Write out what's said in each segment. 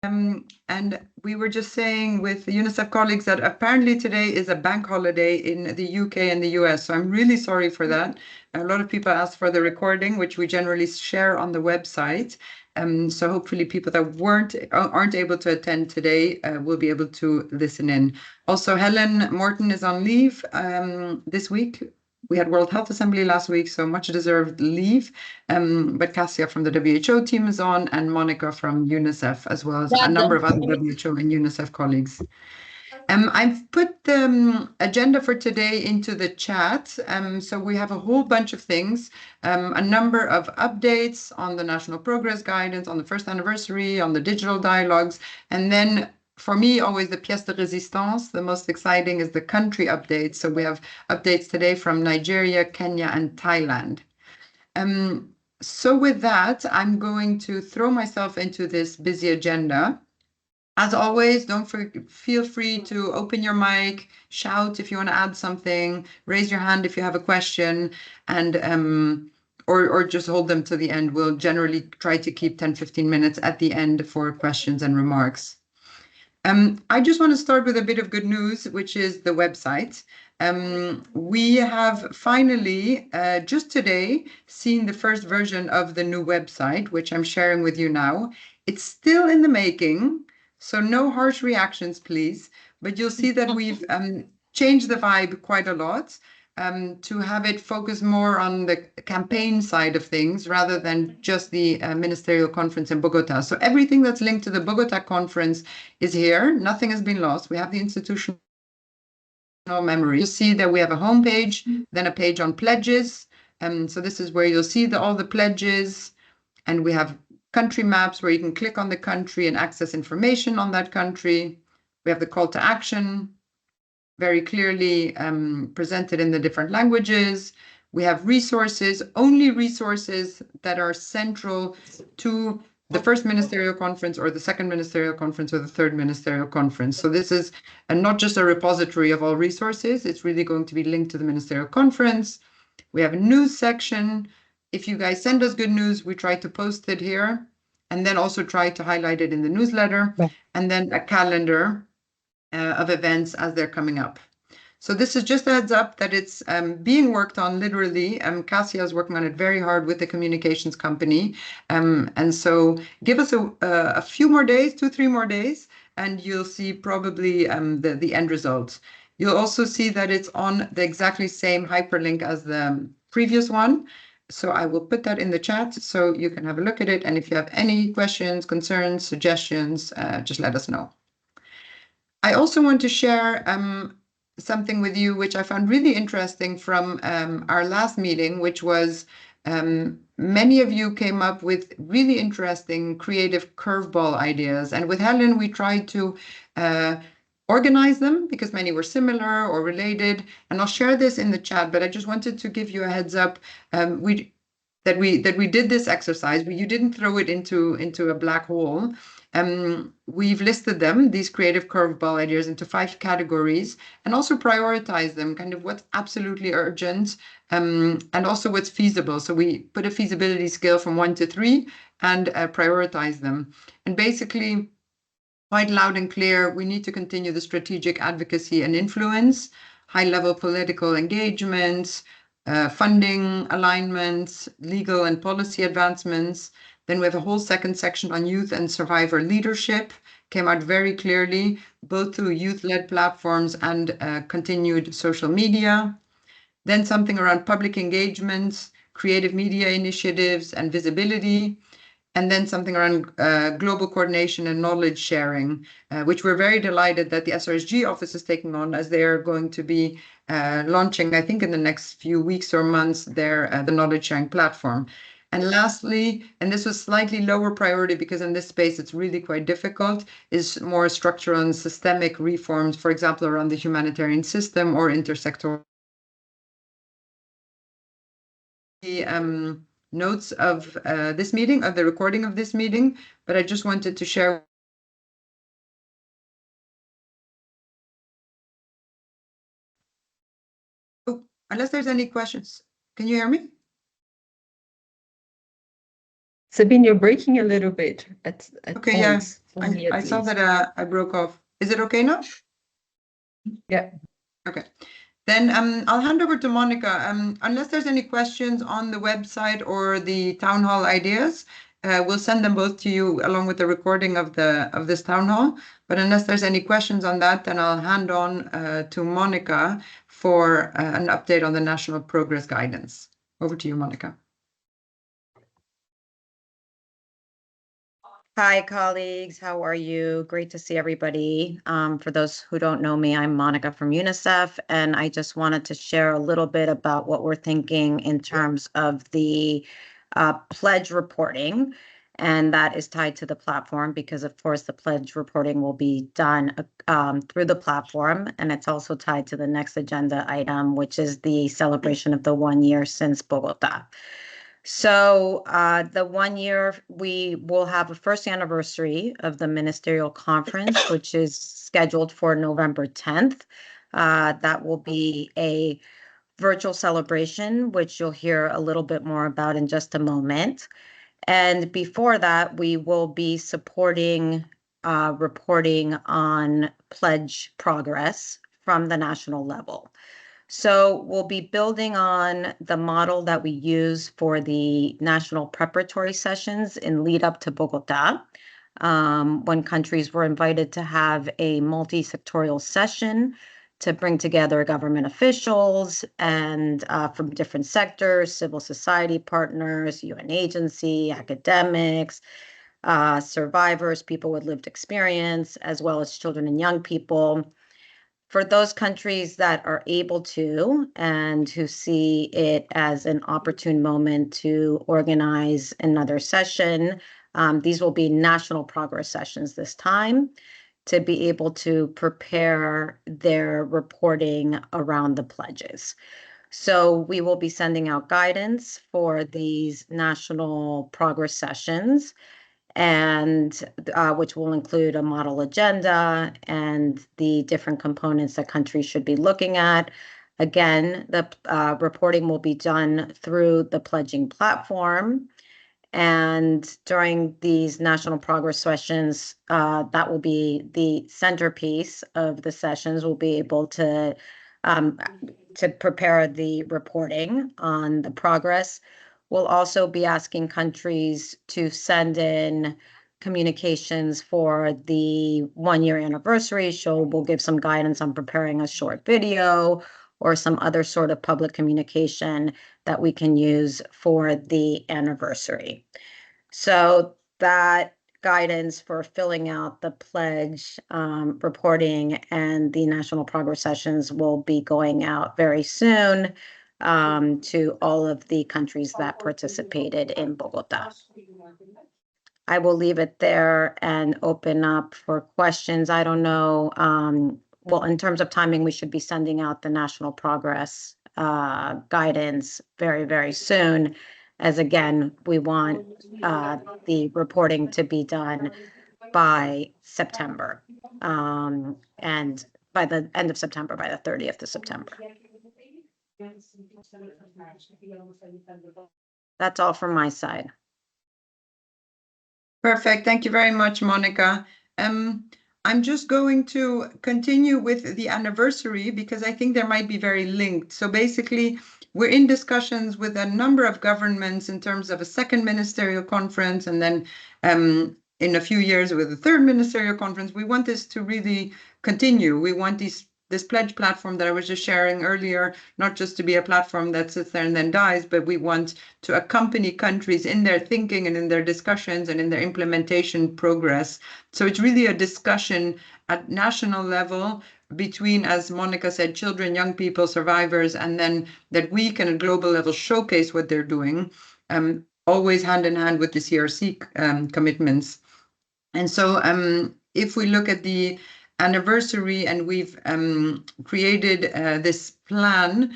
And we were just saying with the UNICEF colleagues that apparently today is a bank holiday in the UK and the US. So I'm really sorry for that. A lot of people asked for the recording, which we generally share on the website. So hopefully people that aren't able to attend today will be able to listen in. Also, Helen Morton is on leave this week. We had World Health Assembly last week, so much deserved leave. But Cassia from the WHO team is on, and Monica from UNICEF, as well as a number of other WHO and UNICEF colleagues. I've put the agenda for today into the chat. So we have a whole bunch of things, a number of updates on the National Progress Guidance, on the first anniversary, on the digital dialogues, and then for me, always the pièce de résistance, the most exciting is the country updates. So we have updates today from Nigeria, Kenya, and Thailand. So with that, I'm going to throw myself into this busy agenda. As always, feel free to open your mic, shout if you want to add something, raise your hand if you have a question, and or just hold them to the end. We'll generally try to keep 10, 15 minutes at the end for questions and remarks. I just want to start with a bit of good news, which is the website. We have finally, just today, seen the first version of the new website, which I'm sharing with you now. It's still in the making, so no harsh reactions, please. But you'll see that we've changed the vibe quite a lot to have it focus more on the campaign side of things rather than just the ministerial conference in Bogota. So everything that's linked to the Bogota conference is here. Nothing has been lost. We have the institutional memory. You'll see that we have a homepage, then a page on pledges. So this is where you'll see all the pledges, and we have country maps where you can click on the country and access information on that country. We have the call to action, very clearly presented in the different languages. We have resources, only resources that are central to the first ministerial conference or the second ministerial conference or the third ministerial conference. So this is not just a repository of all resources, it's really going to be linked to the ministerial conference. We have a news section. If you guys send us good news, we try to post it here and then also try to highlight it in the newsletter, and then a calendar of events as they're coming up. So this is just a heads up that it's being worked on literally. Cassia is working on it very hard with the communications company. And so give us a few more days, 2-3 more days, and you'll see probably the end result. You'll also see that it's on the exactly same hyperlink as the previous one. So I will put that in the chat so you can have a look at it. And if you have any questions, concerns, suggestions, just let us know. I also want to share something with you, which I found really interesting from our last meeting, which was many of you came up with really interesting creative curveball ideas. And with Helen, we tried to organize them because many were similar or related. And I'll share this in the chat, but I just wanted to give you a heads up. That we did this exercise, but you didn't throw it into a black hole. We've listed them, these creative curveball ideas, into 5 categories and also prioritize them, kind of what's absolutely urgent and also what's feasible. So we put a feasibility scale from 1 to 3 and prioritize them. And basically, quite loud and clear, we need to continue the strategic advocacy and influence, high-level political engagement, funding alignments, legal and policy advancements. Then we have a whole second section on youth and survivor leadership, came out very clearly, both through youth-led platforms and continued social media. Then something around public engagements, creative media initiatives and visibility. And then something around global coordination and knowledge sharing, which we're very delighted that the SRSG office is taking on, as they are going to be launching, I think in the next few weeks or months, the knowledge sharing platform. And lastly, and this was slightly lower priority because in this space it's really quite difficult, is more structural and systemic reforms, for example, around the humanitarian system or intersectoral. The notes of this meeting, of the recording of this meeting, but I just wanted to share. Oh, unless there's any questions. Can you hear me? Sabine, you're breaking a little bit at Okay, yeah. points for me at I saw least. that I broke off. Is it okay now? Yeah. Okay. Then I'll hand over to Monica. Unless there's any questions on the website or the town hall ideas, we'll send them both to you along with the recording of this town hall. But unless there's any questions on that, then I'll hand on to Monica for an update on the National Progress Guidance. Over to you, Monica. Hi, colleagues. How are you? Great to see everybody. For those who don't know me, I'm Monica from UNICEF, and I just wanted to share a little bit about what we're thinking in terms of the pledge reporting. And that is tied to the platform because, of course, the pledge reporting will be done through the platform. And it's also tied to the next agenda item, which is the celebration of the 1 year since Bogota. So the 1 year, we will have a first anniversary of the ministerial conference, which is scheduled for November 10th. That will be a virtual celebration, which you'll hear a little bit more about in just a moment. And before that, we will be supporting reporting on pledge progress from the national level. So we'll be building on the model that we use for the national preparatory sessions in lead up to Bogota, when countries were invited to have a multi-sectorial session to bring together government officials and from different sectors, civil society partners, UN agency, academics, survivors, people with lived experience, as well as children and young people. For those countries that are able to and who see it as an opportune moment to organize another session, these will be national progress sessions this time to be able to prepare their reporting around the pledges. So we will be sending out guidance for these national progress sessions, and which will include a model agenda and the different components that countries should be looking at. Again, the reporting will be done through the pledging platform. And during these national progress sessions, that will be the centerpiece of the sessions. We'll be able to prepare the reporting on the progress. We'll also be asking countries to send in communications for the 1 year anniversary. So we'll give some guidance on preparing a short video or some other sort of public communication that we can use for the anniversary. So that guidance for filling out the pledge reporting and the national progress sessions will be going out very soon to all of the countries that participated in Bogota. I will leave it there and open up for questions. I don't know. Well, in terms of timing, we should be sending out the national progress guidance very, very soon, as again, we want the reporting to be done by September, and by the end of September, by the 30th of September. That's all from my side. Perfect. Thank you very much, Monica. I'm just going to continue with the anniversary because I think there might be very linked. So basically, we're in discussions with a number of governments in terms of a second ministerial conference, and then in a few years with a third ministerial conference. We want this to really continue. We want this pledge platform that I was just sharing earlier, not just to be a platform that sits there and then dies, but we want to accompany countries in their thinking and in their discussions and in their implementation progress. So it's really a discussion at national level between, as Monica said, children, young people, survivors, and then that we can at global level showcase what they're doing, always hand in hand with the CRC commitments. And so if we look at the anniversary, and we've created this plan,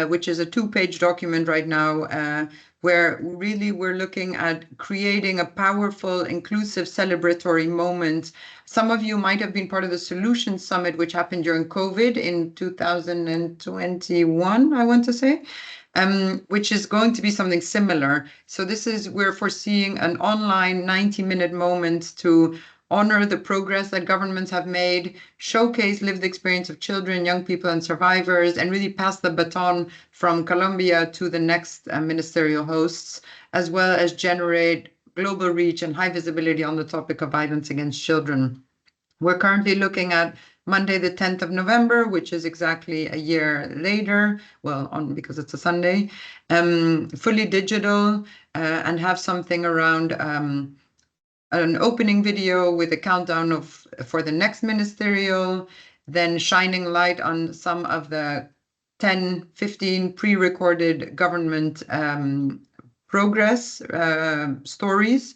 which is a 2-page document right now, where really we're looking at creating a powerful, inclusive, celebratory moment. Some of you might have been part of the Solutions Summit, which happened during COVID in 2021, I want to say. which is going to be something similar. So we're foreseeing an online 90-minute moment to honor the progress that governments have made, showcase lived experience of children, young people, and survivors, and really pass the baton from Colombia to the next ministerial hosts, as well as generate global reach and high visibility on the topic of violence against children. We're currently looking at Monday, the 10th of November, which is exactly a year later, because it's a Sunday, fully digital, and have something around an opening video with a countdown for the next ministerial, then shining light on some of the 10, 15 pre-recorded government progress stories,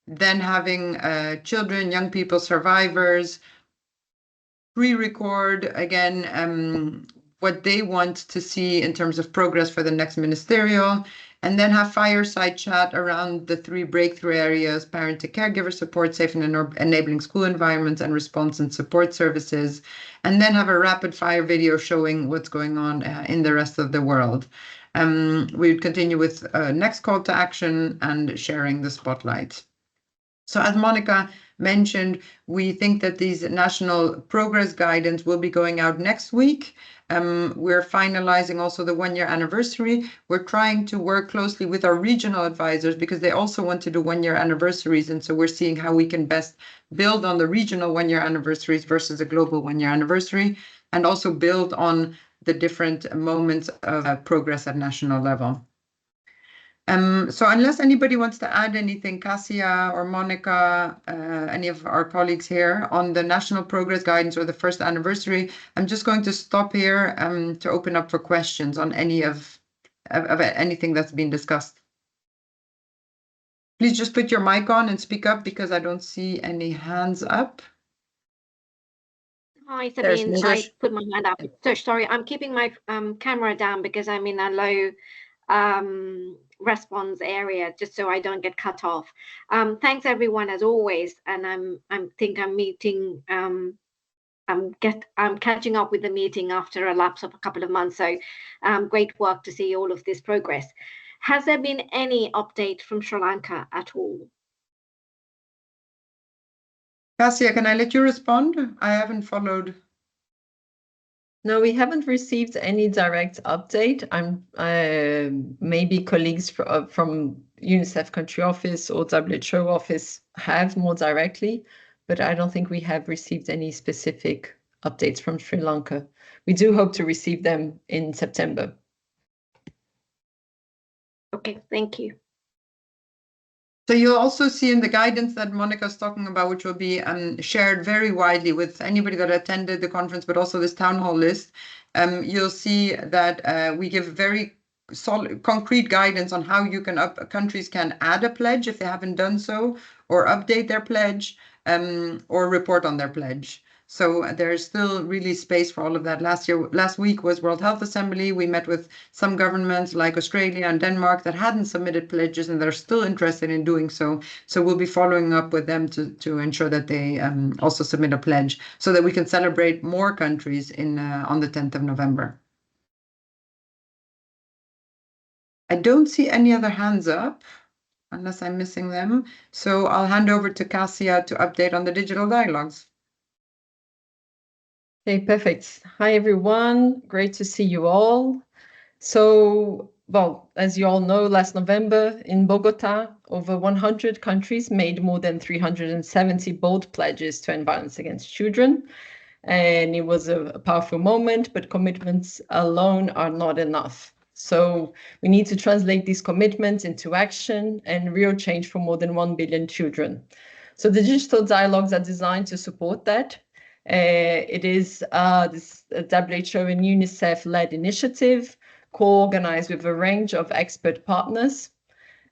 then having children, young people, survivors pre-record again what they want to see in terms of progress for the next ministerial, and then have fireside chat around the 3 breakthrough areas: parent to caregiver support, safe and enabling school environments, and response and support services, and then have a rapid fire video showing what's going on in the rest of the world. We would continue with next call to action and sharing the spotlight. So as Monica mentioned, we think that these national progress guidance will be going out next week. We're finalizing also the 1-year anniversary. We're trying to work closely with our regional advisors because they also want to do 1-year anniversaries. And so we're seeing how we can best build on the regional 1-year anniversaries versus a global 1-year anniversary, and also build on the different moments of progress at national level. So unless anybody wants to add anything, Cassia or Monica, any of our colleagues here on the national progress guidance or the first anniversary, I'm just going to stop here to open up for questions on any of anything that's been discussed. Please just put your mic on and speak up because I don't see any hands up. Hi, Sabine. I put my hand up. Yeah. So sorry, I'm keeping my camera down because I'm in a low response area, just so I don't get cut off. Thanks everyone as always, and I'm catching up with the meeting after a lapse of a couple of months. So great work to see all of this progress. Has there been any update from Sri Lanka at all? Cassia, can I let you respond? I haven't followed. No, we haven't received any direct update. Maybe colleagues from UNICEF country office or WHO office have more directly, but I don't think we have received any specific updates from Sri Lanka. We do hope to receive them in September. Okay, thank you. So you'll also see in the guidance that Monica's talking about, which will be shared very widely with anybody that attended the conference, but also this town hall list, you'll see that we give very solid, concrete guidance on how you can countries can add a pledge if they haven't done so, or update their pledge, or report on their pledge. So there's still really space for all of that. Last week was World Health Assembly. We met with some governments like Australia and Denmark that hadn't submitted pledges and they're still interested in doing so. So we'll be following up with them to ensure that they also submit a pledge so that we can celebrate more countries on the 10th of November. I don't see any other hands up unless I'm missing them. So I'll hand over to Cassia to update on the digital dialogues. Okay, perfect. Hi, everyone. Great to see you all. So, well, as you all know, last November in Bogota, over 100 countries made more than 370 bold pledges to end violence against children. And it was a powerful moment, but commitments alone are not enough. So we need to translate these commitments into action and real change for more than 1 billion children. So the digital dialogues are designed to support that. It is this WHO and UNICEF-led initiative, co-organized with a range of expert partners.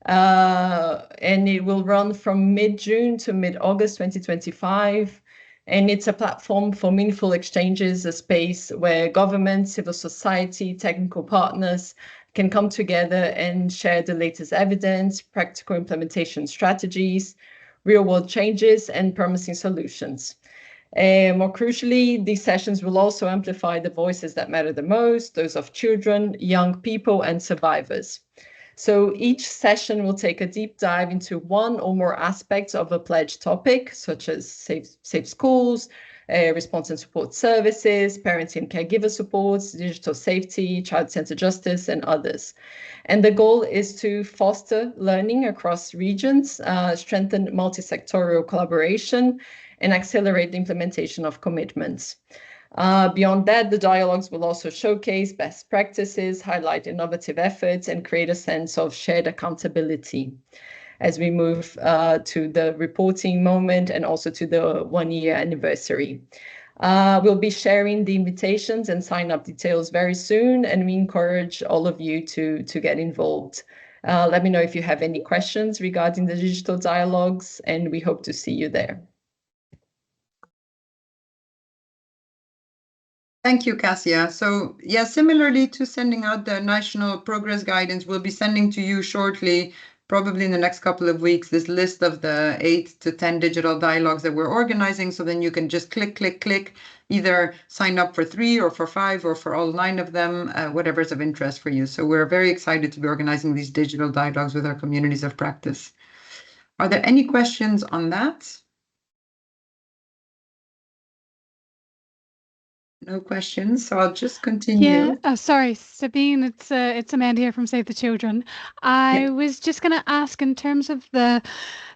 And it will run from mid-June to mid-August 2025. And it's a platform for meaningful exchanges, a space where government, civil society, technical partners can come together and share the latest evidence, practical implementation strategies, real-world changes, and promising solutions. More crucially, these sessions will also amplify the voices that matter the most, those of children, young people, and survivors. So each session will take a deep dive into one or more aspects of a pledge topic, such as safe schools, response and support services, parenting and caregiver supports, digital safety, child-centered justice, and others. And the goal is to foster learning across regions, strengthen multi-sectorial collaboration, and accelerate the implementation of commitments. Beyond that, the dialogues will also showcase best practices, highlight innovative efforts, and create a sense of shared accountability as we move to the reporting moment and also to the 1-year anniversary. We'll be sharing the invitations and sign-up details very soon, and we encourage all of you to get involved. Let me know if you have any questions regarding the digital dialogues, and we hope to see you there. Thank you, Cassia. So yeah, similarly to sending out the national progress guidance, we'll be sending to you shortly, probably in the next couple of weeks, this list of the 8 to 10 digital dialogues that we're organizing. So then you can just click, either sign up for 3 or for 5 or for all 9 of them, whatever's of interest for you. So we're very excited to be organizing these digital dialogues with our communities of practice. Are there any questions on that? No questions, so I'll just continue. Yeah, sorry, Sabine, it's Amanda here from Save the Children. I was just going to ask, in terms of the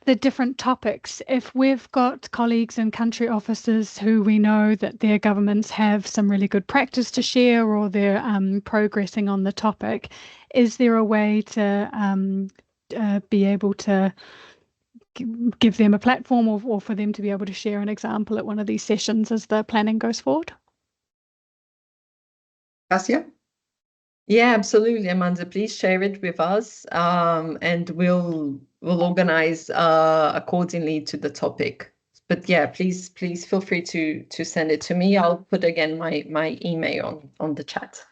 different topics, if we've got colleagues and country officers who we know that their governments have some really good practice to share, or they're progressing on the topic, is there a way to be able to give them a platform, or for them to be able to share an example at one of these sessions as the planning goes forward? Cassia? Yeah, absolutely, Amanda. Please share it with us, and we'll organize accordingly to the topic. But yeah, please feel free to send it to me. I'll put again my email on the chat.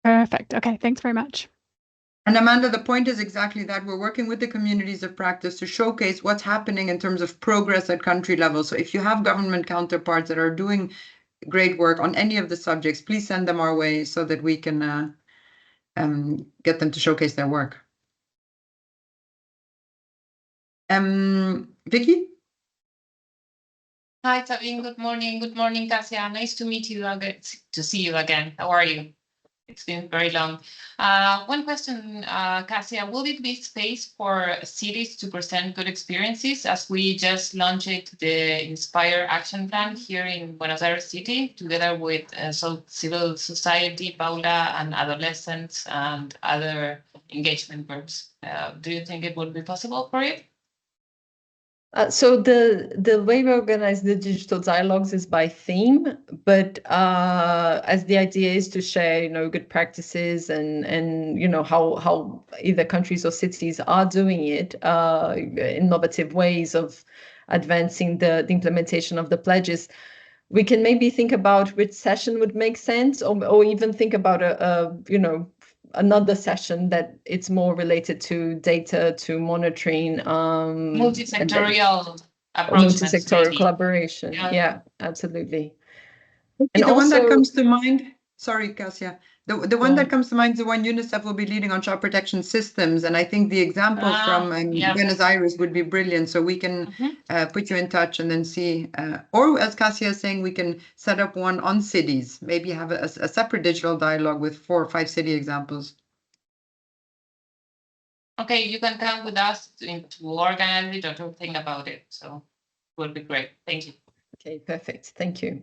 Perfect. Okay, thanks very much. And Amanda, the point is exactly that. We're working with the communities of practice to showcase what's happening in terms of progress at country level. So if you have government counterparts that are doing great work on any of the subjects, please send them our way so that we can get them to showcase their work. Vicky? Hi, Sabine. Good morning. Good morning, Cassia. Nice to meet you again, to see you again. How are you? It's been very long. One question, Cassia, will it be space for cities to present good experiences, as we just launched the Inspire Action Plan here in Buenos Aires City, together with civil society, Paula, and adolescents and other engagement groups? Do you think it would be possible for you? So the way we organize the digital dialogues is by theme, but as the idea is to share, good practices and how either countries or cities are doing it, innovative ways of advancing the implementation of the pledges. We can maybe think about which session would make sense, or even think about another session that it's more related to data, to monitoring, multi-sectorial approach, multi-sectorial collaboration. Yeah, absolutely. And the one that comes to mind, sorry, Cassia, the one that comes to mind is the one UNICEF will be leading on child protection systems. And I think the example from Buenos Aires would be brilliant. So we can put you in touch and then see, or as Cassia is saying, we can set up one on cities, maybe have a separate digital dialogue with 4 or 5 city examples. Okay, you can come with us to organize it or to think about it. So it would be great. Thank you. Okay, perfect. Thank you.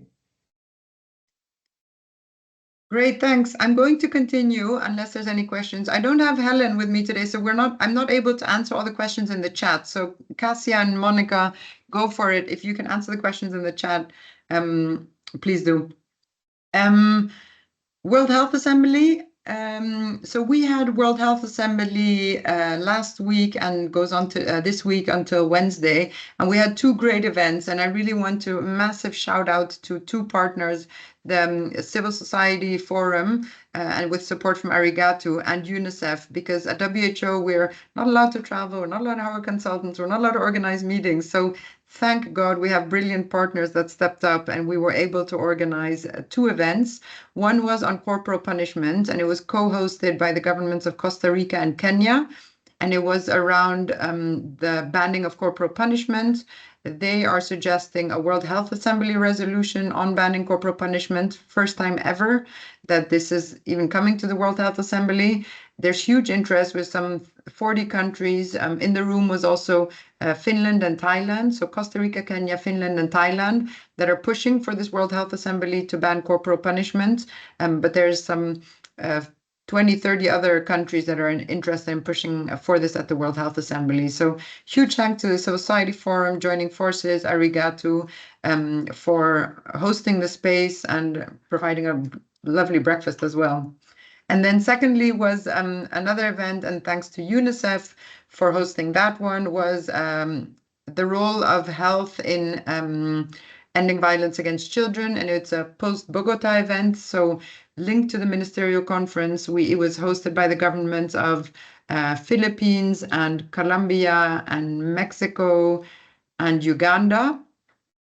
Great, thanks. I'm going to continue unless there's any questions. I don't have Helen with me today, so I'm not able to answer all the questions in the chat. So Cassia and Monica, go for it. If you can answer the questions in the chat, please do. World Health Assembly. So we had World Health Assembly last week and goes on to this week until Wednesday. And we had 2 great events. And I really want to massive shout out to 2 partners the Civil Society Forum, and with support from Arigato and UNICEF, because at WHO we're not allowed to travel, we're not allowed to hire consultants, we're not allowed to organize meetings. So thank God we have brilliant partners that stepped up, and we were able to organize 2 events. One was on corporal punishment, and it was co-hosted by the governments of Costa Rica and Kenya, and it was around the banning of corporal punishment. They are suggesting a World Health Assembly resolution on banning corporal punishment, first time ever that this is even coming to the World Health Assembly. There's huge interest with some 40 countries. In the room was also Finland and Thailand. So Costa Rica, Kenya, Finland, and Thailand that are pushing for this World Health Assembly to ban corporal punishment. But there's some 20, 30 other countries that are interested in pushing for this at the World Health Assembly. So huge thanks to the Civil Society Forum, joining forces, Arigato, for hosting the space and providing a lovely breakfast as well. And then secondly was another event, and thanks to UNICEF for hosting that one, was the role of health in ending violence against children, and it's a post-Bogota event, so linked to the ministerial conference. It was hosted by the governments of Philippines and Colombia and Mexico and Uganda.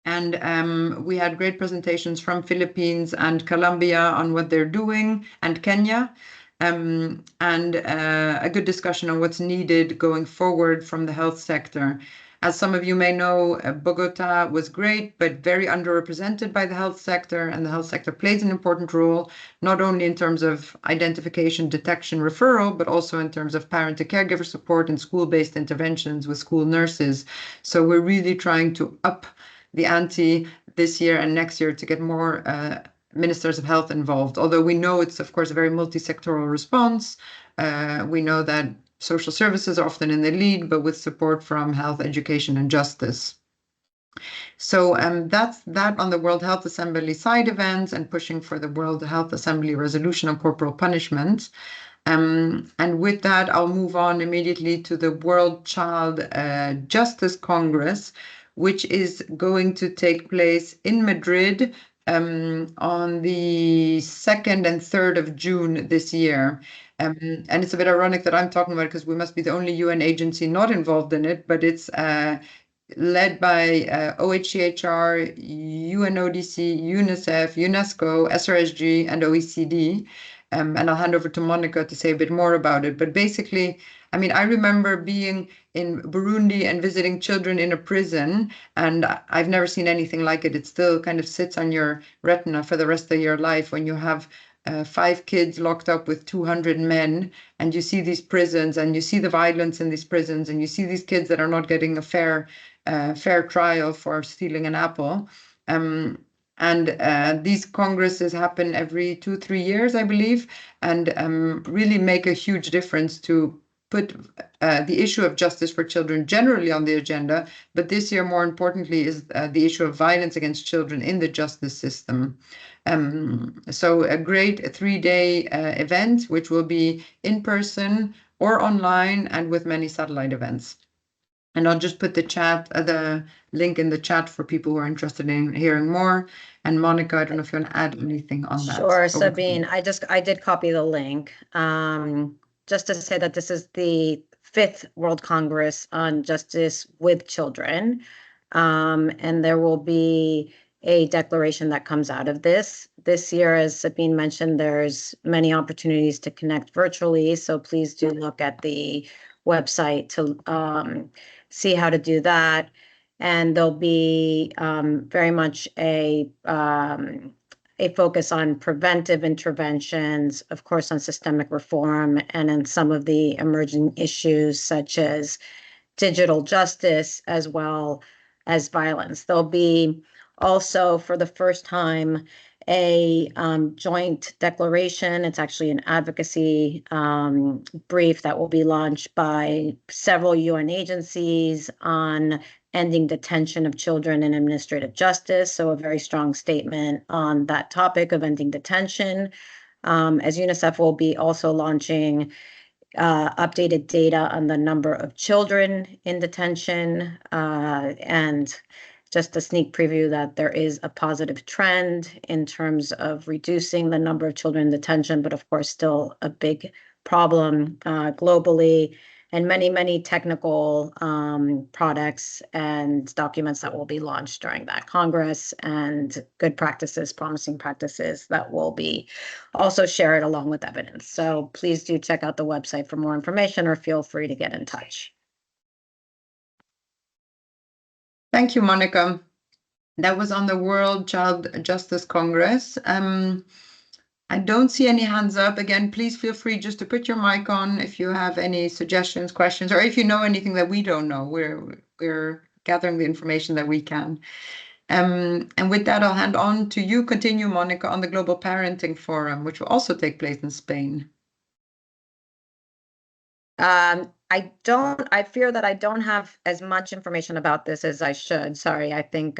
And we had great presentations from Philippines and Colombia on what they're doing, and Kenya, and a good discussion on what's needed going forward from the health sector. As some of you may know, Bogota was great, but very underrepresented by the health sector, and the health sector plays an important role, not only in terms of identification, detection, referral, but also in terms of parent to caregiver support and school-based interventions with school nurses. So we're really trying to up the ante this year and next year to get more ministers of health involved. Although we know it's, of course, a very multi-sectoral response. We know that social services are often in the lead, but with support from health, education, and justice. So that's that on the World Health Assembly side events and pushing for the World Health Assembly resolution on corporal punishment. And with that, I'll move on immediately to the World Child Justice Congress, which is going to take place in Madrid on the 2nd and 3rd of June this year. And it's a bit ironic that I'm talking about it because we must be the only UN agency not involved in it, but it's led by OHCHR, UNODC, UNICEF, UNESCO, SRSG, and OECD. And I'll hand over to Monica to say a bit more about it. But basically, I mean, I remember being in Burundi and visiting children in a prison, and I've never seen anything like it. It still kind of sits on your retina for the rest of your life when you have 5 kids locked up with 200 men, and you see these prisons, and you see the violence in these prisons, and you see these kids that are not getting a fair trial for stealing an apple. And these congresses happen every 2-3 years, I believe, and really make a huge difference to put the issue of justice for children generally on the agenda, but this year, more importantly, is the issue of violence against children in the justice system. So a great 3-day event, which will be in person or online and with many satellite events. And I'll just put the link in the chat for people who are interested in hearing more. And Monica, I don't know if you want to add anything on that. Sure, Sabine. I did copy the link. Just to say that this is the 5th World Congress on Justice with Children. And there will be a declaration that comes out of this. This year, as Sabine mentioned, there's many opportunities to connect virtually. So please do look at the website to see how to do that. And there'll be very much a focus on preventive interventions, of course, on systemic reform, and in some of the emerging issues such as digital justice as well as violence. There'll be also, for the first time, a joint declaration. It's actually an advocacy brief that will be launched by several UN agencies on ending detention of children in administrative justice. So a very strong statement on that topic of ending detention. As UNICEF will be also launching updated data on the number of children in detention and just a sneak preview that there is a positive trend in terms of reducing the number of children in detention, but of course still a big problem globally, and many, many technical products and documents that will be launched during that Congress, and good practices, promising practices that will be also shared along with evidence. So please do check out the website for more information, or feel free to get in touch. Thank you, Monica. That was on the World Child Justice Congress. I don't see any hands up. Again, please feel free just to put your mic on if you have any suggestions, questions, or if you know anything that we don't know. We're gathering the information that we can. And with that, I'll hand on to you. Continue, Monica, on the Global Parenting Forum, which will also take place in Spain. I fear that I don't have as much information about this as I should. Sorry, I think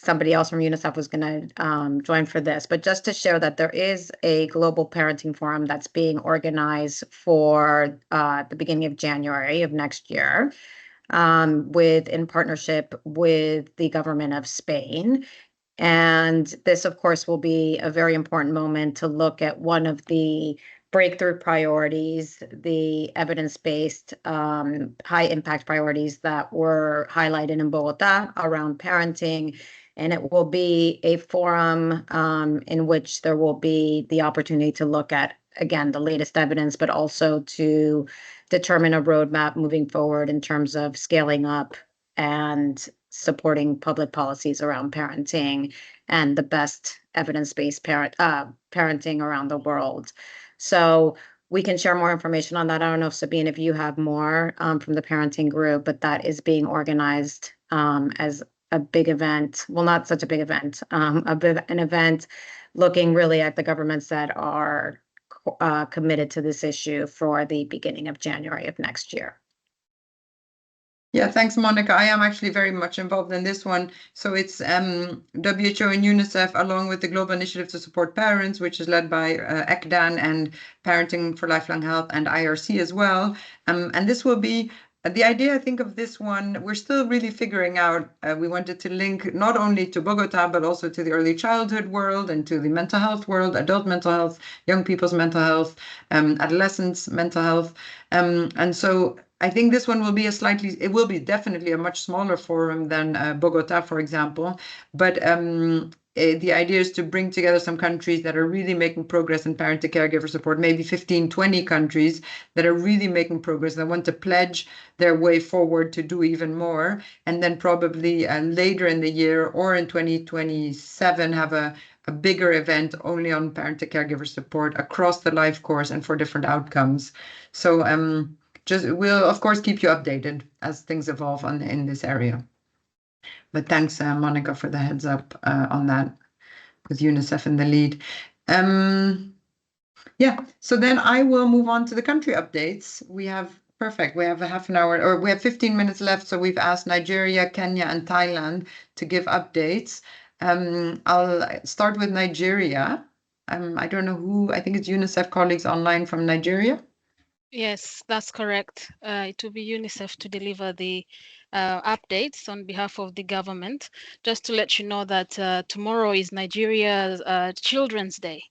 somebody else from UNICEF was going to join for this, but just to share that there is a global parenting forum that's being organized for the beginning of January of next year, in partnership with the government of Spain. And this, of course, will be a very important moment to look at one of the breakthrough priorities, the evidence-based high impact priorities that were highlighted in Bogota around parenting. And it will be a forum in which there will be the opportunity to look at, again, the latest evidence, but also to determine a roadmap moving forward in terms of scaling up and supporting public policies around parenting and the best evidence-based parenting around the world. So we can share more information on that. I don't know if Sabine, if you have more from the parenting group, but that is being organized as a big event. Well, not such a big event, an event looking really at the governments that are committed to this issue for the beginning of January of next year. Yeah, thanks, Monica. I am actually very much involved in this one. So it's WHO and UNICEF, along with the Global Initiative to Support Parents, which is led by ECDAN and Parenting for Lifelong Health and IRC as well. And this will be the idea, I think, of this one. We're still really figuring out. We wanted to link not only to Bogota, but also to the early childhood world and to the mental health world, adult mental health, young people's mental health, adolescents' mental health. And so I think this one will be it will be definitely a much smaller forum than Bogota, for example. But the idea is to bring together some countries that are really making progress in parent to caregiver support, maybe 15, 20 countries that are really making progress, that want to pledge their way forward to do even more. And then probably later in the year or in 2027 have a bigger event only on parent to caregiver support across the life course and for different outcomes. So we'll of course keep you updated as things evolve in this area. But thanks, Monica, for the heads up on that, with UNICEF in the lead. Yeah, so then I will move on to the country updates. We have a half an hour, or we have 15 minutes left. So we've asked Nigeria, Kenya, and Thailand to give updates. I'll start with Nigeria. I don't know who, I think it's UNICEF colleagues online from Nigeria. Yes, that's correct. It will be UNICEF to deliver the updates on behalf of the government. Just to let you know that tomorrow is Nigeria's Children's Day.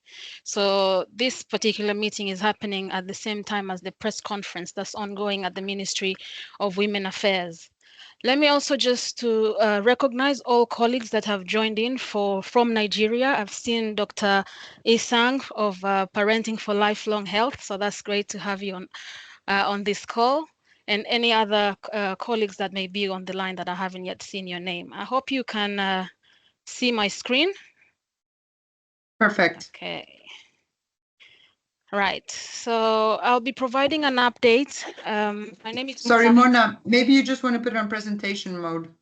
So this particular meeting is happening at the same time as the press conference that's ongoing at the Ministry of Women Affairs. Let me also just to recognize all colleagues that have joined in from Nigeria. I've seen Dr. Isang of Parenting for Lifelong Health, so that's great to have you on this call, and any other colleagues that may be on the line that I haven't yet seen your name. I hope you can see my screen. Perfect. Okay. Right, so I'll be providing an update. My name is Sorry, Mona, maybe you just want to put it on presentation mode.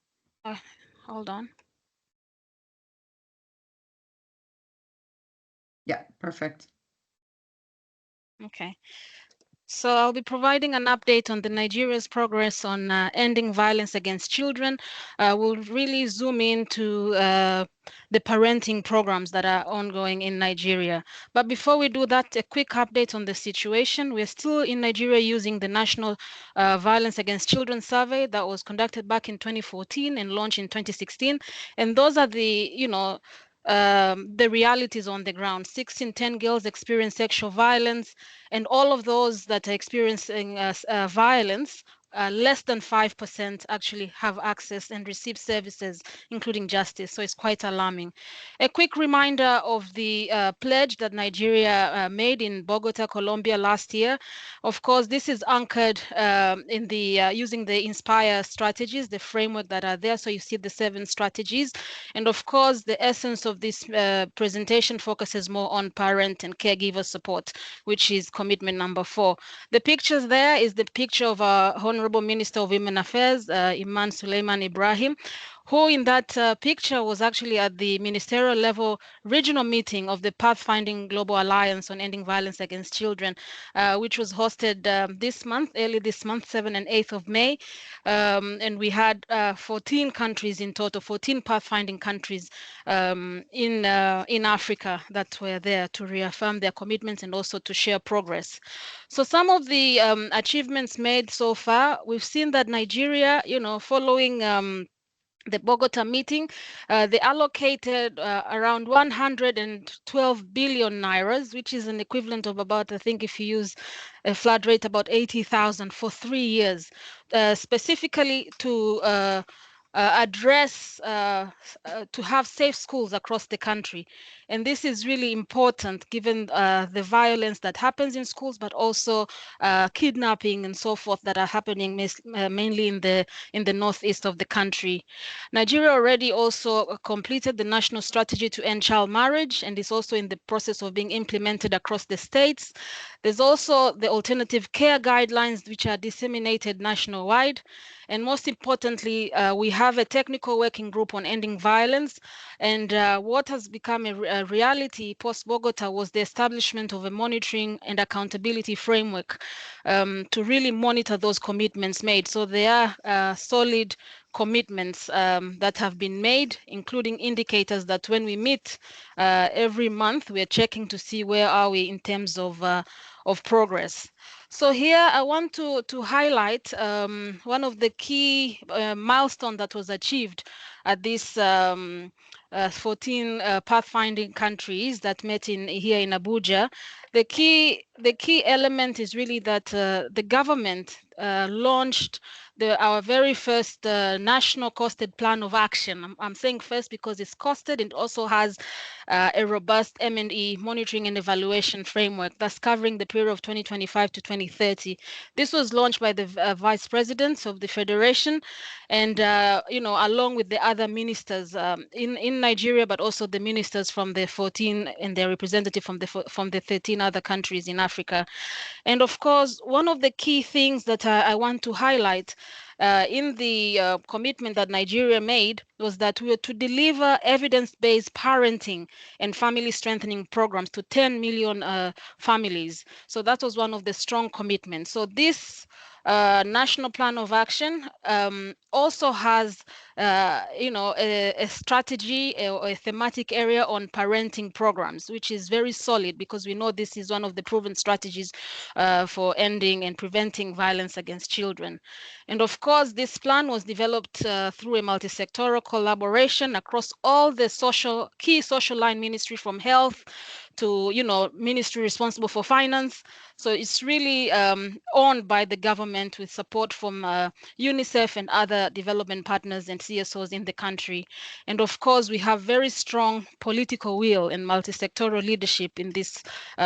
Hold on. Yeah, perfect. Okay. So I'll be providing an update on the Nigeria's progress on ending violence against children. We'll really zoom into the parenting programs that are ongoing in Nigeria. But before we do that, a quick update on the situation. We're still in Nigeria using the National Violence Against Children Survey that was conducted back in 2014 and launched in 2016. And those are the realities on the ground. 6 in 10 girls experience sexual violence, and all of those that are experiencing violence, less than 5% actually have access and receive services, including justice. So it's quite alarming. A quick reminder of the pledge that Nigeria made in Bogota, Colombia last year. Of course, this is anchored in the using the Inspire strategies, the framework that are there. So you see the 7 strategies. And of course, the essence of this presentation focuses more on parent and caregiver support, which is commitment number 4. The pictures there is the picture of our Honorable Minister of Women Affairs, Iman Suleiman Ibrahim, who in that picture was actually at the ministerial level regional meeting of the Pathfinding Global Alliance on Ending Violence Against Children, which was hosted early this month, 7th and 8th of May. And we had 14 countries in total, 14 pathfinding countries in Africa that were there to reaffirm their commitments and also to share progress. So some of the achievements made so far, we've seen that Nigeria, following the Bogota meeting, they allocated around 112 billion nairas, which is an equivalent of about, I think if you use a flat rate, about 80,000 for 3 years, specifically to address, to have safe schools across the country. And this is really important given the violence that happens in schools, but also kidnapping and so forth that are happening mainly in the northeast of the country. Nigeria already also completed the national strategy to end child marriage, and is also in the process of being implemented across the states. There's also the alternative care guidelines, which are disseminated nationwide. And most importantly, we have a technical working group on ending violence. And what has become a reality post-Bogota was the establishment of a monitoring and accountability framework to really monitor those commitments made. So there are solid commitments that have been made, including indicators that when we meet every month, we're checking to see where are we in terms of progress. So here I want to highlight one of the key milestones that was achieved at this 14 pathfinding countries that met here in Abuja. The key element is really that the government launched our very first national costed plan of action. I'm saying first because it's costed and also has a robust M&E monitoring and evaluation framework that's covering the period of 2025 to 2030. This was launched by the vice presidents of the federation, and along with the other ministers in Nigeria, but also the ministers from the 14 and their representative from the 13 other countries in Africa. And of course, one of the key things that I want to highlight in the commitment that Nigeria made was that we were to deliver evidence-based parenting and family strengthening programs to 10 million families. So that was one of the strong commitments. So this national plan of action also has a strategy or a thematic area on parenting programs, which is very solid because we know this is one of the proven strategies for ending and preventing violence against children. And of course, this plan was developed through a multi-sectoral collaboration across all the key social line ministry, from health to ministry responsible for finance. So it's really owned by the government with support from UNICEF and other development partners and CSOs in the country. And of course, we have very strong political will and multi-sectoral leadership in this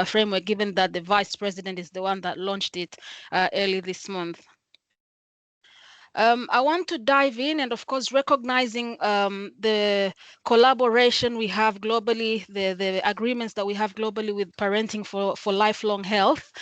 framework, given that the vice president is the one that launched it early this month. I want to dive in and, of course, recognizing the collaboration we have globally, the agreements that we have globally with Parenting for Lifelong Health.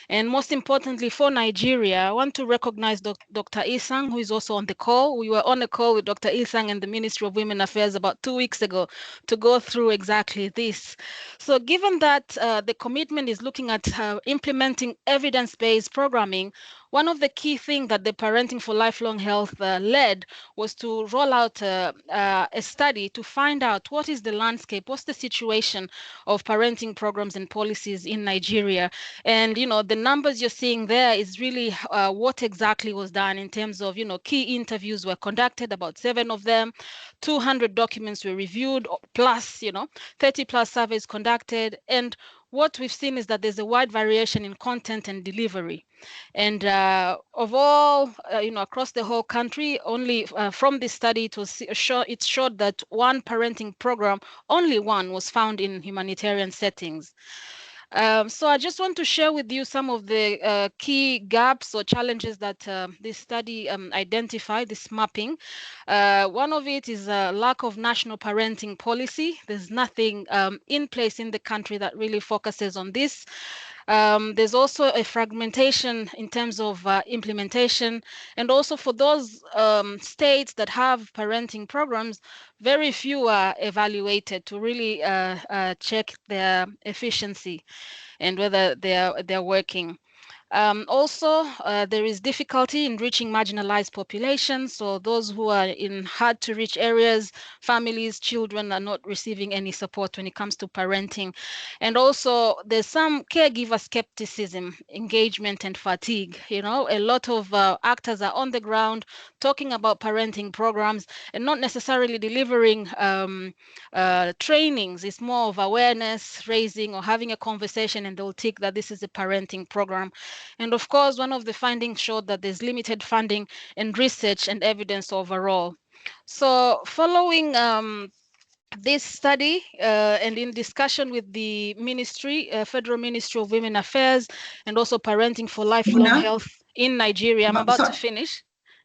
And most importantly, for Nigeria, I want to recognize Dr. Isang, who is also on the call. We were on a call with Dr. Isang and the Ministry of Women Affairs about 2 weeks ago to go through exactly this. So given that the commitment is looking at implementing evidence-based programming, one of the key things that the Parenting for Lifelong Health led was to roll out a study to find out what is the landscape, what's the situation of parenting programs and policies in Nigeria. And, the numbers you're seeing there is really what exactly was done in terms of, key interviews were conducted, about 7 of them, 200 documents were reviewed, plus, 30 plus surveys conducted. And what we've seen is that there's a wide variation in content and delivery. And of all, across the whole country, only from this study, it showed that one parenting program, only one, was found in humanitarian settings. So I just want to share with you some of the key gaps or challenges that this study identified, this mapping. One of it is a lack of national parenting policy. There's nothing in place in the country that really focuses on this. There's also a fragmentation in terms of implementation, and also for those states that have parenting programs, very few are evaluated to really check their efficiency and whether they're working. Also, there is difficulty in reaching marginalized populations. So those who are in hard to reach areas, families, children are not receiving any support when it comes to parenting. And also there's some caregiver skepticism, engagement and fatigue. A lot of actors are on the ground talking about parenting programs and not necessarily delivering trainings. It's more of awareness raising or having a conversation, and they'll tick that this is a parenting program. And of course, one of the findings showed that there's limited funding and research and evidence overall. So following this study and in discussion with the ministry, Federal Ministry of Women Affairs, and also Parenting for Lifelong Health in Nigeria, I'm about to finish.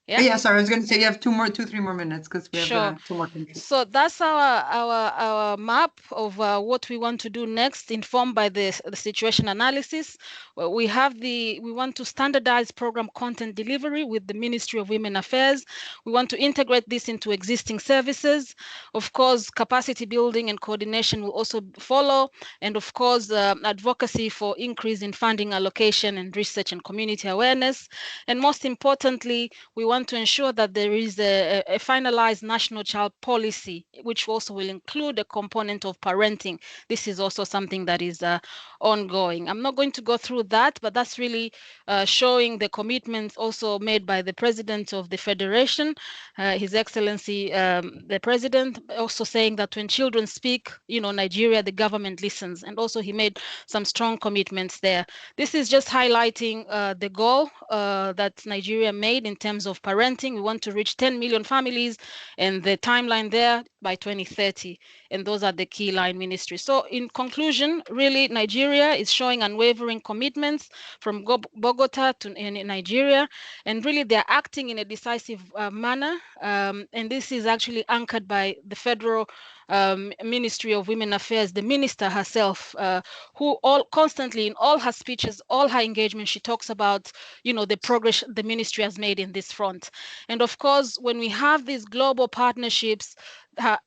Yeah, sorry, I was going to say you have 3 more minutes because we have 2 more countries. So that's our map of what we want to do next, informed by the situation analysis. We want to standardize program content delivery with the Ministry of Women Affairs. We want to integrate this into existing services. Of course, capacity building and coordination will also follow. And of course, advocacy for increase in funding allocation and research and community awareness. And most importantly, we want to ensure that there is a finalized national child policy, which also will include a component of parenting. This is also something that is ongoing. I'm not going to go through that, but that's really showing the commitments also made by the President of the Federation, His Excellency, the President, also saying that when children speak, Nigeria, the government listens. And also he made some strong commitments there. This is just highlighting the goal that Nigeria made in terms of parenting. We want to reach 10 million families and the timeline there by 2030. And those are the key line ministries. So in conclusion, really, Nigeria is showing unwavering commitments from Bogota to in Nigeria. And really, they're acting in a decisive manner. And this is actually anchored by the Federal Ministry of Women Affairs, the minister herself, who constantly in all her speeches, all her engagement, she talks about, the progress the ministry has made in this front. And of course, when we have these global partnerships,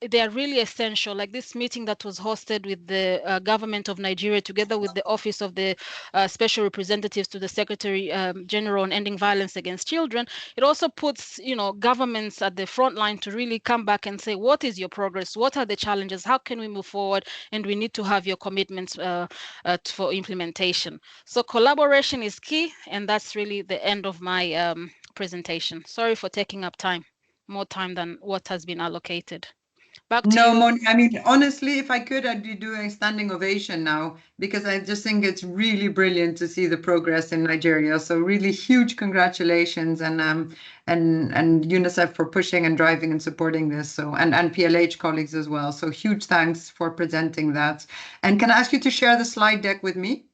they are really essential, like this meeting that was hosted with the government of Nigeria together with the Office of the Special Representatives to the Secretary General on Ending Violence Against Children. It also puts, governments at the front line to really come back and say, what is your progress? What are the challenges? How can we move forward? And we need to have your commitments for implementation. So collaboration is key, and that's really the end of my presentation. Sorry for taking up more time than what has been allocated. Back to you. Moni, I mean, honestly, if I could, I'd be doing a standing ovation now, because I just think it's really brilliant to see the progress in Nigeria. So really huge congratulations, and UNICEF for pushing and driving and supporting this. So and PLH colleagues as well. So huge thanks for presenting that. And can I ask you to share the slide deck with me?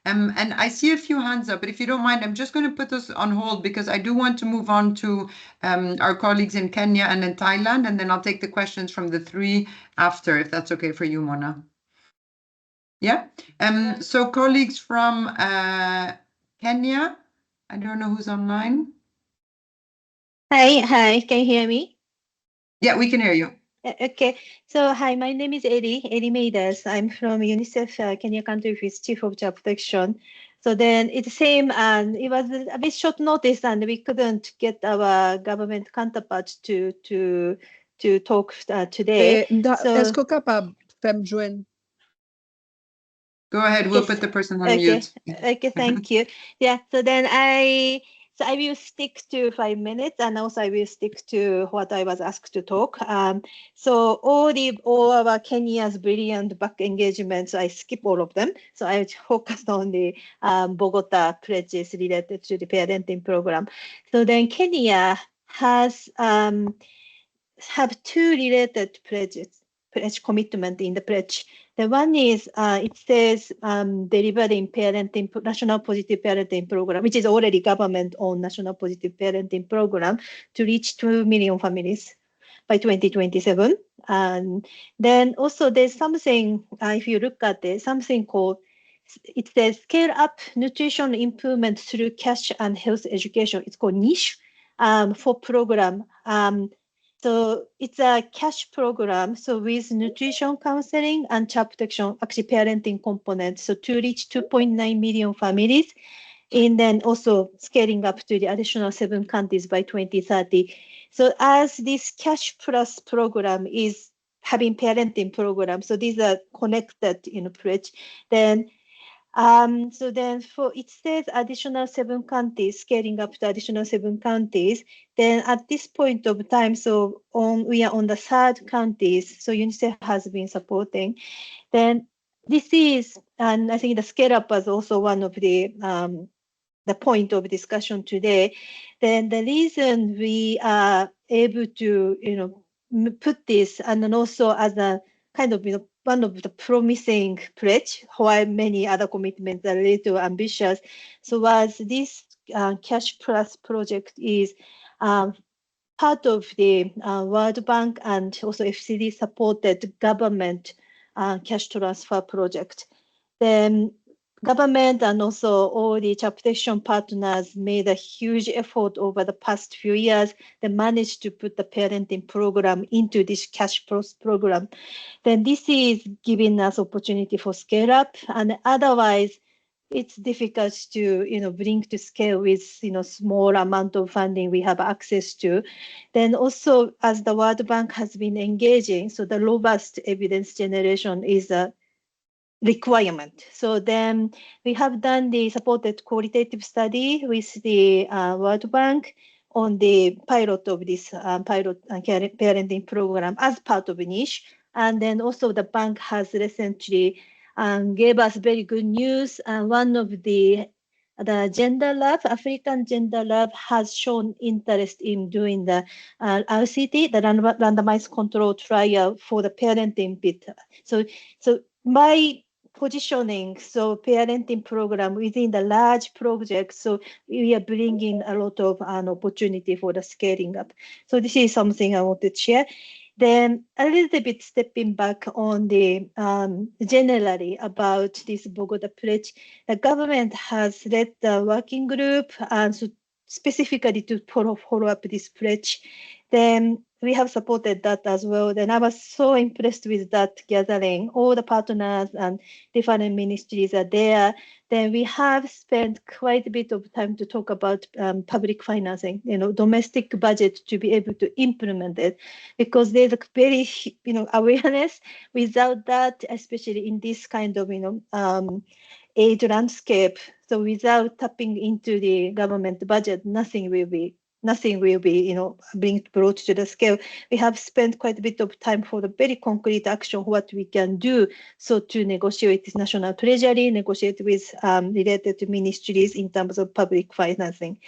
And I see a few hands up, but if you don't mind, I'm just going to put us on hold because I do want to move on to our colleagues in Kenya and in Thailand, and then I'll take the questions from the three after, if that's okay for you, Mona. Yeah. So colleagues from Kenya, I don't know who's online. Hi, can you hear me? Yeah, we can hear you. Okay, so hi, my name is Eddie Meidas. I'm from UNICEF Kenya country office, Chief of Child Protection. So then it's the same, and it was a bit short notice, and we couldn't get our government counterparts to talk today. Est-ce qu'on est capable de me joindre? Go ahead, we'll Yes. put the person on Okay. mute. Okay, thank you. Yeah, so then I will stick to 5 minutes, and also I will stick to what I was asked to talk. So all our Kenya's brilliant back engagements, I skip all of them. So I focused on the Bogota pledges related to the parenting program. So then Kenya has have two related pledge commitment in the pledge. The one is it says delivering parenting national positive parenting program, which is already government-owned national positive parenting program to reach 2 million families by 2027. And then also there's something, if you look at it, something called, it says scale up nutrition improvement through cash and health education. It's called niche for program. So it's a cash program. So with nutrition counseling and child protection, actually parenting component. So to reach 2.9 million families, and then also scaling up to the additional 7 countries by 2030. So as this cash plus program is having parenting program, so these are connected in a pledge, then so then for it says additional 7 countries, scaling up to additional 7 countries. Then at this point of time, so we are on the 3rd countries. So UNICEF has been supporting. Then this is, and I think the scale up was also one of the point of discussion today. Then the reason we are able to, put this, and then also as a kind of, one of the promising pledge, while many other commitments are a little ambitious. So as this Cash Plus project is part of the World Bank and also FCD supported government cash transfer project. Then government and also all the child protection partners made a huge effort over the past few years. They managed to put the parenting program into this cash plus program. Then this is giving us opportunity for scale up, and otherwise it's difficult to bring to scale with small amount of funding we have access to. Then also as the World Bank has been engaging, so the robust evidence generation is a requirement. So then we have done the supported qualitative study with the World Bank on the pilot of this pilot parenting program as part of niche. And then also the bank has recently gave us very good news. One of the gender lab, African gender lab, has shown interest in doing the RCT, the randomized control trial for the parenting bit. So by positioning, so parenting program within the large project, so we are bringing a lot of an opportunity for the scaling up. So this is something I wanted to share. Then a little bit stepping back on the generally about this Bogota pledge, the government has led the working group and so specifically to follow up this pledge. Then we have supported that as well. Then I was so impressed with that gathering. All the partners and different ministries are there. Then we have spent quite a bit of time to talk about public financing, domestic budget to be able to implement it, because there's a very, awareness. Without that, especially in this kind of, age landscape, so without tapping into the government budget, nothing will be being brought to the scale. We have spent quite a bit of time for the very concrete action, what we can do. So to negotiate with national treasury, negotiate with related ministries in terms of public financing.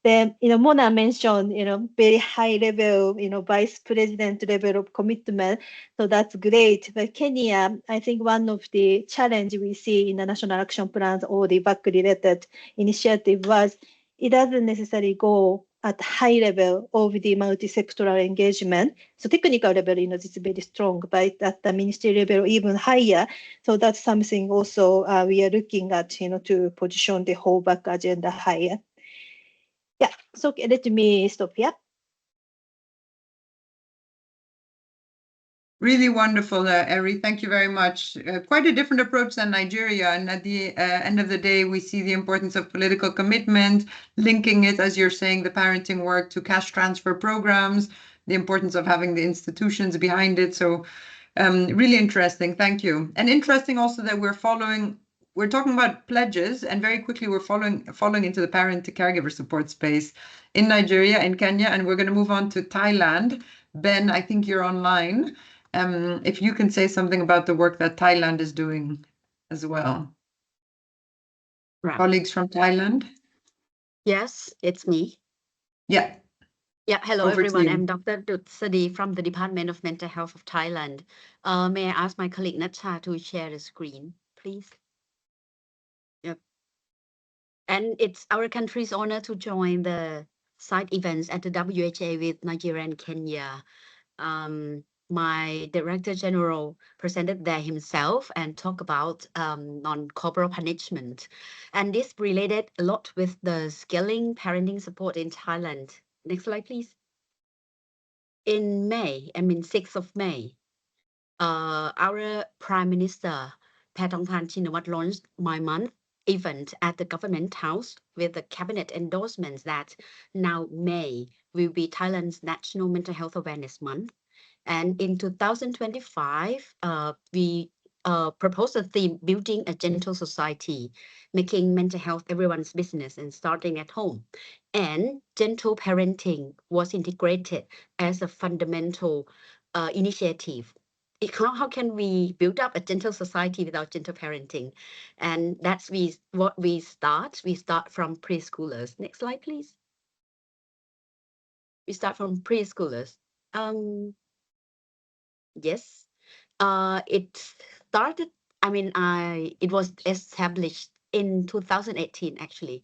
then, Mona mentioned, very high level, vice president level of commitment. So that's great. But Kenya, I think one of the challenge we see in the national action plans or the back related initiative was it doesn't necessarily go at high level of the multi-sectoral engagement. So technical level, it's very strong, but at the ministry level, even higher. So that's something also we are looking at, to position the whole back agenda higher. Yeah, so let me stop here. Really wonderful, Eri. Thank you very much. Quite a different approach than Nigeria. And at the end of the day, we see the importance of political commitment, linking it, as you're saying, the parenting work to cash transfer programs, the importance of having the institutions behind it. So really interesting. Thank you. And interesting also that we're talking about pledges, and very quickly we're following into the parent to caregiver support space in Nigeria, in Kenya, and we're going to move on to Thailand. Ben, I think you're online. If you can say something about the work that Thailand is doing as well. Right. Colleagues from Thailand? Yes, it's me. Yeah. Yeah, hello Over to everyone. you. I'm Dr. Dutsadi from the Department of Mental Health of Thailand. May I ask my colleague Nacha to share the screen, please? Yep. And it's our country's honor to join the side events at the WHA with Nigeria and Kenya. My Director General presented there himself and talked about non-corporal punishment. And this related a lot with the scaling parenting support in Thailand. Next slide, please. In May, 6th of May, our Prime Minister, Paetongtarn Shinawatra, launched My Month event at the Government House with the cabinet endorsements that now May will be Thailand's National Mental Health Awareness Month. And in 2025, we proposed a theme, Building a Gentle Society, making mental health everyone's business and starting at home. And gentle parenting was integrated as a fundamental initiative. How can we build up a gentle society without gentle parenting? And that's what we start. We start from preschoolers. Next slide, please. We start from preschoolers. Yes, it started, it was established in 2018, actually.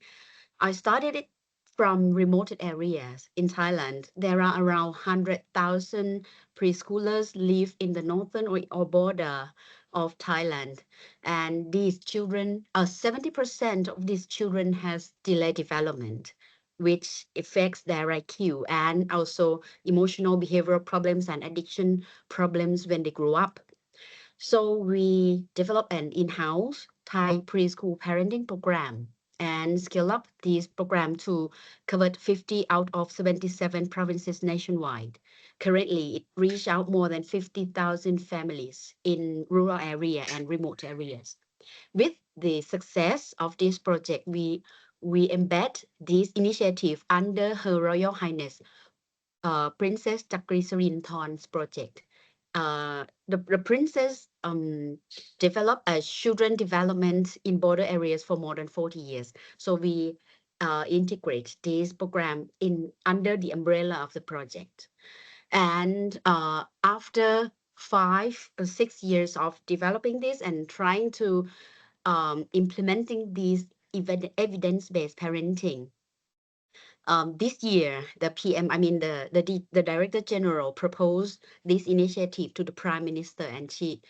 I started it from remote areas in Thailand. There are around 100,000 preschoolers live in the northern or border of Thailand. And these children, 70% of these children has delayed development, which affects their IQ and also emotional behavioral problems and addiction problems when they grow up. So we developed an in-house Thai preschool parenting program and scale up this program to cover 50 out of 77 provinces nationwide. Currently, it reached out more than 50,000 families in rural area and remote areas. With the success of this project, we embed this initiative under Her Royal Highness Princess Chakri Sirinthorn's project. The princess developed a children development in border areas for more than 40 years. So we integrate this program under the umbrella of the project. And after 5 or 6 years of developing this and trying to implementing these evidence-based parenting, this year, the PM, the Director General proposed this initiative to the Prime Minister, and she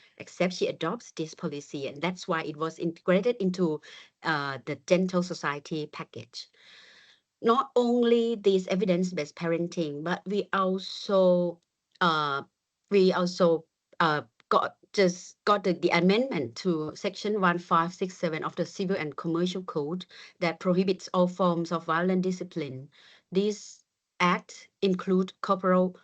adopts this policy, and that's why it was integrated into the Gentle Society package. Not only this evidence-based parenting, but we also got the amendment to Section 1567 of the Civil and Commercial Code that prohibits all forms of violent discipline. This act includes corporal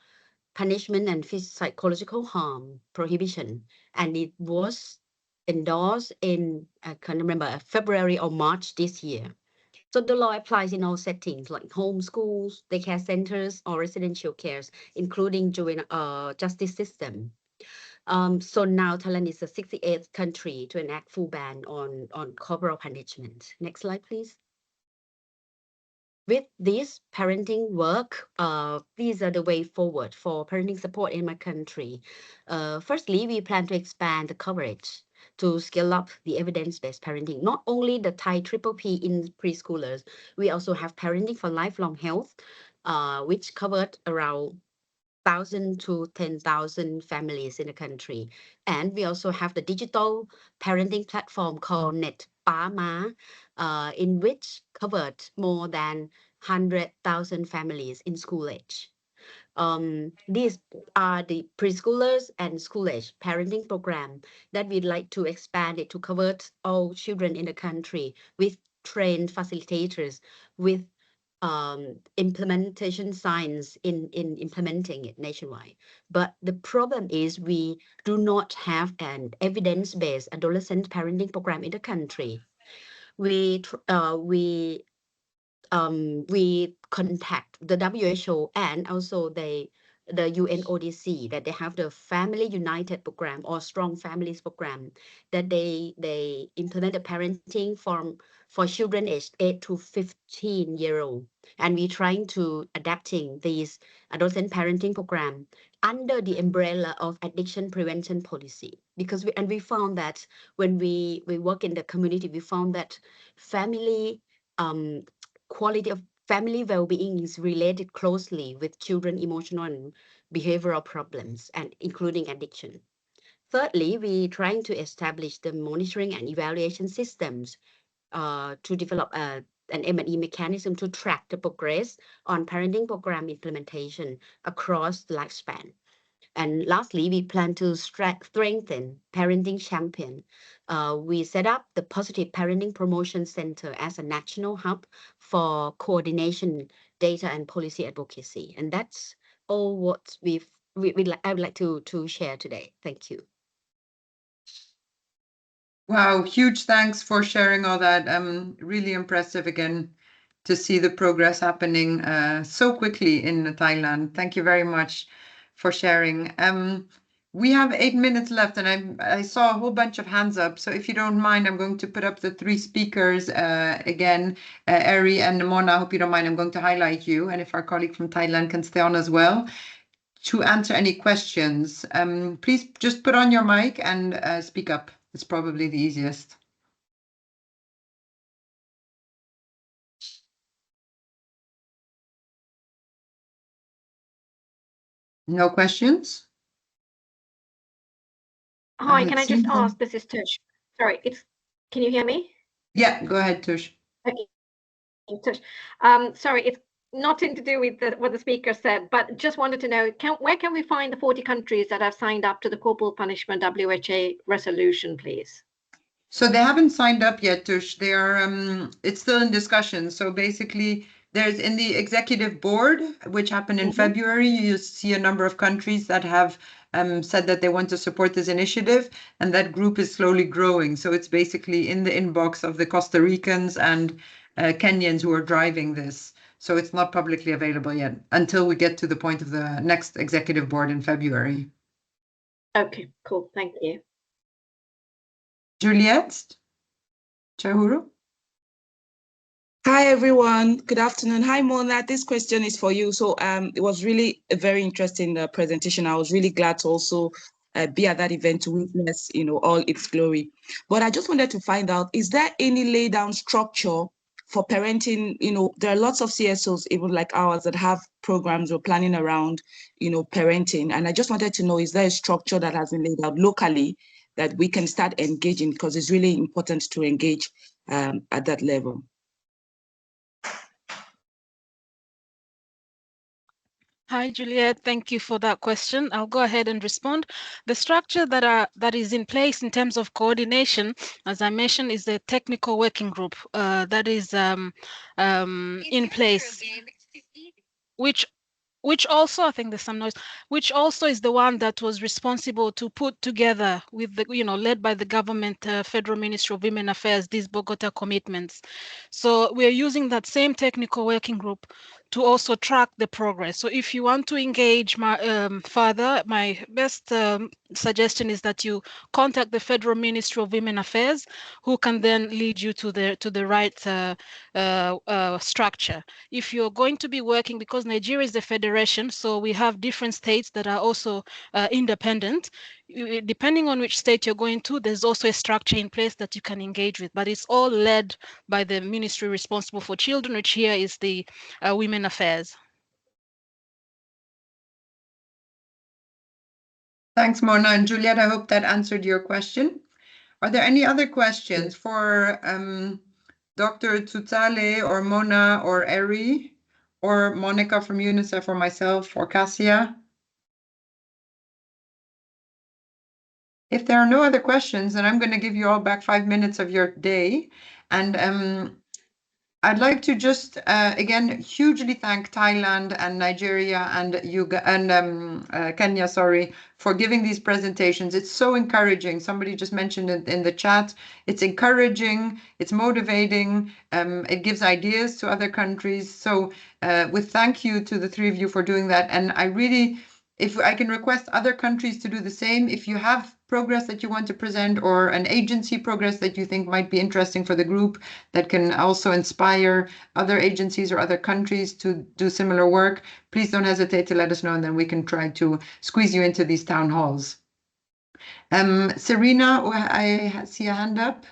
punishment and psychological harm prohibition, and it was endorsed in, I can't remember, February or March this year. So the law applies in all settings like home schools, daycare centers, or residential cares, including juvenile justice system. So now Thailand is the 68th country to enact full ban on corporal punishment. Next slide, please. with this parenting work, these are the way forward for parenting support in my country. Firstly, we plan to expand the coverage to scale up the evidence-based parenting, not only the Thai triple P in preschoolers, we also have parenting for lifelong health, which covered around 1,000 to 10,000 families in the country. And we also have the digital parenting platform called Net Pama, in which covered more than 100,000 families in school age. These are the preschoolers and school age parenting program that we'd like to expand it to cover all children in the country with trained facilitators, with implementation science in implementing it nationwide. But the problem is we do not have an evidence-based adolescent parenting program in the country. We contact the WHO and also the UNODC that they have the Family United program or Strong Families program that they implement the parenting for children aged 8 to 15-year-old, and we're trying to adapting these adolescent parenting program under the umbrella of addiction prevention policy, because we found that when we work in the community, we found that family quality of family well-being is related closely with children emotional and behavioral problems, and including addiction. Thirdly, we're trying to establish the monitoring and evaluation systems to develop an M&E mechanism to track the progress on parenting program implementation across the lifespan. And lastly, we plan to strengthen Parenting Champion. We set up the Positive Parenting Promotion Center as a national hub for coordination, data, and policy advocacy. And that's all what I would like to share today. Thank you. Wow, huge thanks for sharing all that. Really impressive again to see the progress happening so quickly in Thailand. Thank you very much for sharing. We have 8 minutes left, and I saw a whole bunch of hands up. So if you don't mind, I'm going to put up the 3 speakers again, Eri and Mona. I hope you don't mind. I'm going to highlight you, and if our colleague from Thailand can stay on as well to answer any questions. Please just put on your mic and speak up. It's probably the easiest. No questions? Hi, can I just ask, this is Tush. Sorry, can you hear me? Yeah, go ahead, Tush. Okay, Tush. Sorry, it's nothing to do with what the speaker said, but just wanted to know, where can we find the 40 countries that have signed up to the corporal punishment WHO resolution, please? So they haven't signed up yet, Tush. They are, it's still in discussion. So basically, there's in the executive board, which happened in February, you see a number of countries that have said that they want to support this initiative, and that group is slowly growing. So it's basically in the inbox of the Costa Ricans and Kenyans who are driving this. So it's not publicly available yet until we get to the point of the next executive board in February. Okay, cool. Thank you. Juliet Chahuru. Hi, everyone. Good afternoon. Hi, Mona. This question is for you. So it was really a very interesting presentation. I was really glad to also be at that event to witness, all its glory. But I just wanted to find out, is there any lay down structure for parenting? There are lots of CSOs, even like ours, that have programs or planning around, parenting. And I just wanted to know, is there a structure that has been laid out locally that we can start engaging? Because it's really important to engage at that level. Hi, Juliet. Thank you for that question. I'll go ahead and respond. The structure that is in place in terms of coordination, as I mentioned, is the technical working group that is in place, which also, I think there's some noise, which also is the one that was responsible to put together with the, led by the government, Federal Ministry of Women Affairs, these Bogota commitments. So we're using that same technical working group to also track the progress. So if you want to engage further, my best suggestion is that you contact the Federal Ministry of Women Affairs, who can then lead you to the right structure. If you're going to be working, because Nigeria is a federation, so we have different states that are also independent. Depending on which state you're going to, there's also a structure in place that you can engage with, but it's all led by the ministry responsible for children, which here is the Women Affairs. Thanks, Mona. And Juliet, I hope that answered your question. Are there any other questions for Dr. Tutsale or Mona or Eri or Monica from UNICEF or myself or Cassia? If there are no other questions, then I'm going to give you all back 5 minutes of your day. And I'd like to just again hugely thank Thailand and Nigeria and Kenya, for giving these presentations. It's so encouraging. Somebody just mentioned it in the chat. It's encouraging. It's motivating. It gives ideas to other countries. So with thank you to the three of you for doing that. And I really, if I can request other countries to do the same, if you have progress that you want to present or an agency progress that you think might be interesting for the group that can also inspire other agencies or other countries to do similar work, please don't hesitate to let us know, and then we can try to squeeze you into these town halls. Serena, I see a hand up.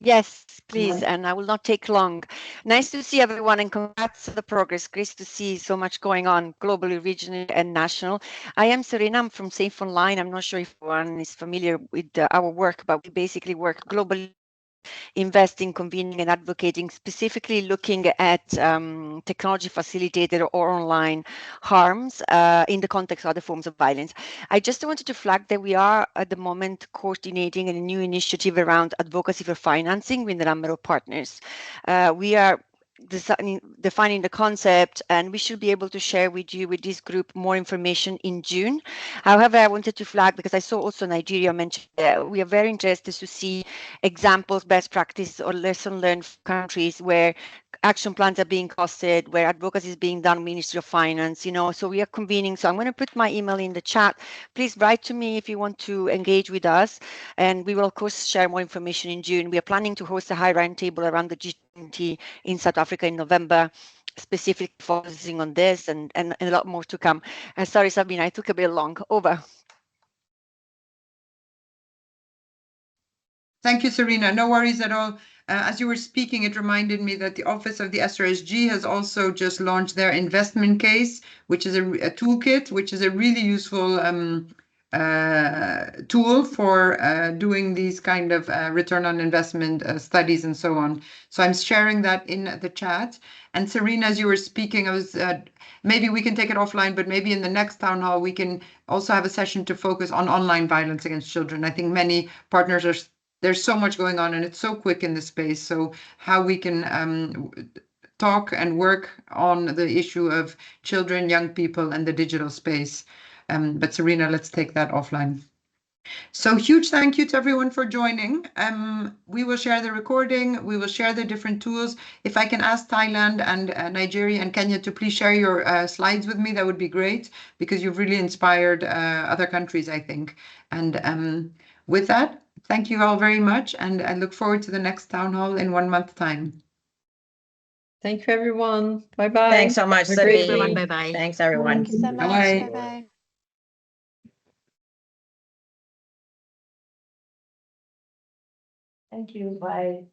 Yes, please, and I will not take long. Nice to see everyone and congrats on the progress. Great to see so much going on globally, regionally, and national. I am Serena, I'm from Safe Online. I'm not sure if everyone is familiar with our work, but we basically work globally, investing, convening, and advocating, specifically looking at technology facilitated or online harms in the context of other forms of violence. I just wanted to flag that we are at the moment coordinating a new initiative around advocacy for financing with a number of partners. We are defining the concept, and we should be able to share with this group more information in June. However, I wanted to flag, because I saw also Nigeria mentioned, we are very interested to see examples, best practice, or lesson learned from countries where action plans are being costed, where advocacy is being done, Ministry of Finance, so we are convening. So I'm going to put my email in the chat. Please write to me if you want to engage with us, and we will of course share more information in June. We are planning to host a high round table around the G20 in South Africa in November, specifically focusing on this, and a lot more to come. Sorry, Sabine, I took a bit long. Over. Thank you, Serena. No worries at all. As you were speaking, it reminded me that the Office of the SRSG has also just launched their investment case, which is a toolkit, which is a really useful tool for doing these kind of return on investment studies and so on. So I'm sharing that in the chat. And Serena, as you were speaking, I was maybe we can take it offline, but maybe in the next town hall we can also have a session to focus on online violence against children. I think many partners are. There's so much going on, and it's so quick in this space. So how we can talk and work on the issue of children, young people, and the digital space. But Serena, let's take that offline. So huge thank you to everyone for joining. We will share the recording. We will share the different tools. If I can ask Thailand and Nigeria and Kenya to please share your slides with me, that would be great, because you've really inspired other countries, I think. And with that, thank you all very much, and I look forward to the next town hall in 1 month's time. Thank you, everyone. Bye-bye. Thanks so much, Have a great Sabine. day. Bye-bye. Thanks, everyone. Thank you so much. Bye. Bye-bye. Thank you. Bye.